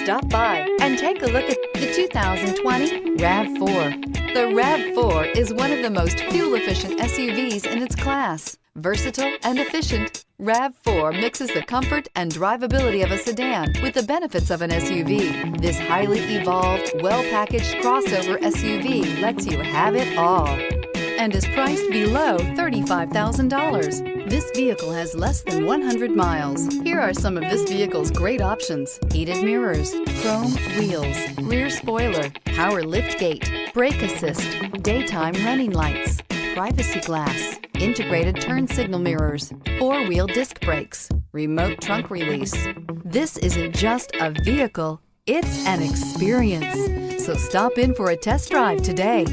Stop by and take a look at the 2020 RAV4. The RAV4 is one of the most fuel-efficient SUVs in its class. Versatile and efficient, RAV4 mixes the comfort and drivability of a sedan with the benefits of an SUV. This highly evolved, well-packaged crossover SUV lets you have it all and is priced below $35,000. This vehicle has less than 100 miles. Here are some of this vehicle's great options: heated mirrors, chrome wheels, rear spoiler, power liftgate, brake assist, daytime running lights, privacy glass, integrated turn signal mirrors, four-wheel disc brakes, remote trunk release. This isn't just a vehicle, it's an experience. So stop in for a test drive today.